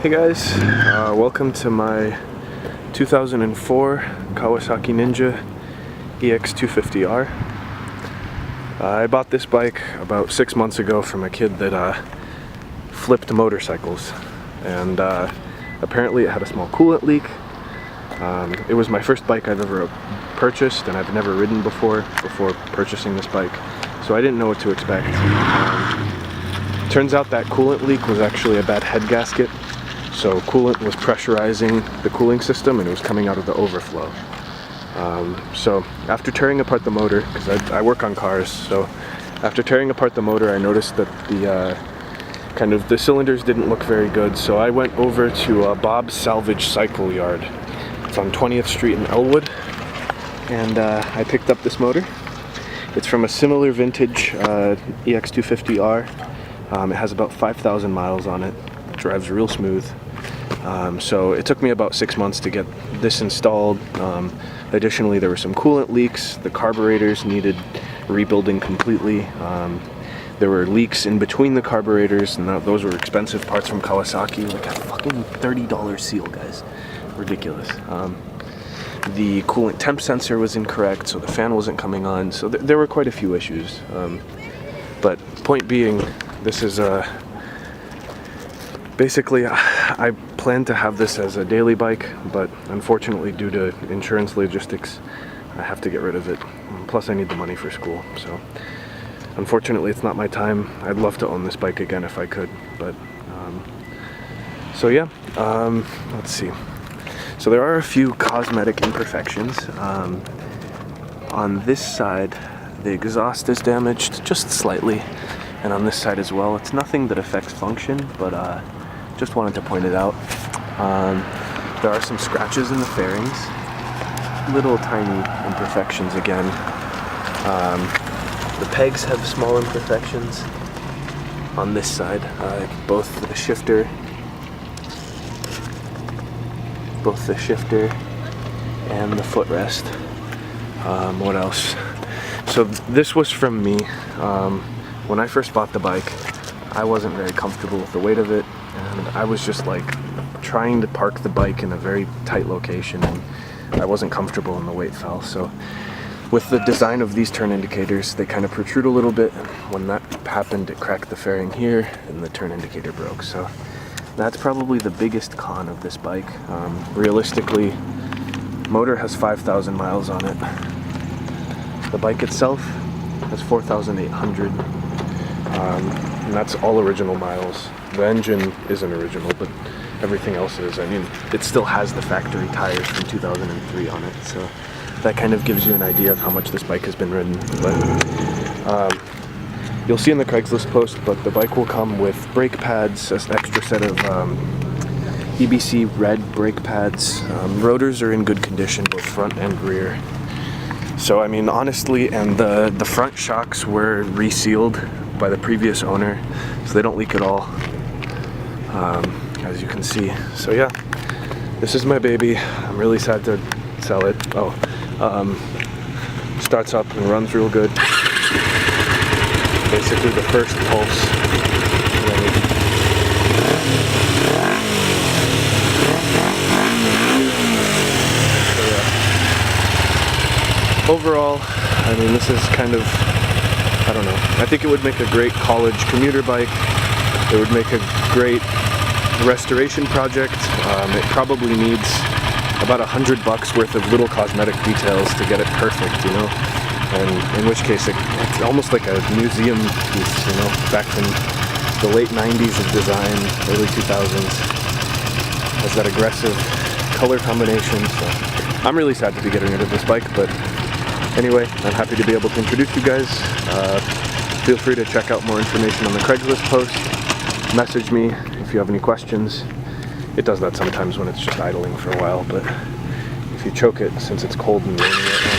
Hey guys, welcome to my 2004 Kawasaki Ninja EX250R. I bought this bike about 6 months ago from a kid that flipped motorcycles, and apparently it had a small coolant leak. It was my first bike I've ever purchased, and I've never ridden before purchasing this bike, so I didn't know what to expect. Turns out that coolant leak was actually a bad head gasket. So coolant was pressurizing the cooling system and it was coming out of the overflow. So after tearing apart the motor, because I work on cars, so after tearing apart the motor I noticed that the cylinders didn't look very good. So I went over to Bob's Salvage Cycle Yard. It's on 20th Street in Elwood, and I picked up this motor. It's from a similar vintage EX250R. It has about 5,000 miles on it. It drives real smooth. So it took me about 6 months to get this installed. Additionally, there were some coolant leaks. The carburetors needed rebuilding completely. There were leaks in between the carburetors, and those were expensive parts from Kawasaki, like a fucking $30 seal, guys. Ridiculous. The coolant temp sensor was incorrect, so the fan wasn't coming on. So there were quite a few issues. But point being, this is basically, I planned to have this as a daily bike, but unfortunately due to insurance logistics, I have to get rid of it. Plus I need the money for school, so unfortunately it's not my time. I'd love to own this bike again if I could, but so yeah, let's see. So there are a few cosmetic imperfections. On this side, the exhaust is damaged just slightly, and on this side as well. It's nothing that affects function, but just wanted to point it out. There are some scratches in the fairings, little tiny imperfections again. The pegs have small imperfections on this side, both the shifter and the footrest. What else? So this was from me. When I first bought the bike, I wasn't very comfortable with the weight of it, and I was just like trying to park the bike in a very tight location, and I wasn't comfortable and the weight fell. So with the design of these turn indicators, they kind of protrude a little bit, and when that happened it cracked the fairing here and the turn indicator broke. So that's probably the biggest con of this bike. Realistically, motor has 5,000 miles on it. The bike itself has 4,800. And that's all original miles. The engine isn't original, but everything else is. I mean, it still has the factory tires from 2003 on it, so that kind of gives you an idea of how much this bike has been ridden. But you'll see in the Craigslist post, but the bike will come with brake pads, an extra set of EBC red brake pads. Rotors are in good condition, both front and rear. So I mean, honestly, and the front shocks were resealed by the previous owner, so they don't leak at all, as you can see. So yeah, this is my baby. I'm really sad to sell it. Starts up and runs real good. Basically the first pulse. Overall, I mean, this is kind of, I don't know, I think it would make a great college commuter bike. It would make a great restoration project. It probably needs about $100 worth of little cosmetic details to get it perfect, you know, and in which case it's almost like a museum piece, you know, back from the late 90s of design, early 2000s. Has that aggressive color combination, so I'm really sad to be getting rid of this bike, but anyway, I'm happy to be able to introduce you guys. Feel free to check out more information on the Craigslist post. Message me if you have any questions. It does that sometimes when it's just idling for a while, but if you choke it, since it's cold and rainy right now.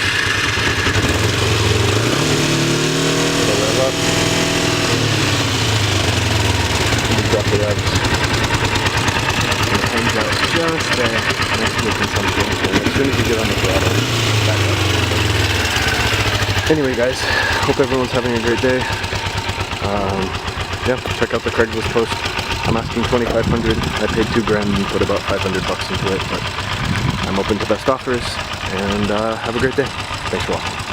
Rev up. Drop the revs. And it comes out just there next to the consumption. And as soon as you get on the throttle, back up. Anyway guys, hope everyone's having a great day. Yeah, check out the Craigslist post. I'm asking $2,500. I paid $2 and put about $500 into it, but I'm open to best offers, and have a great day. Thanks for watching.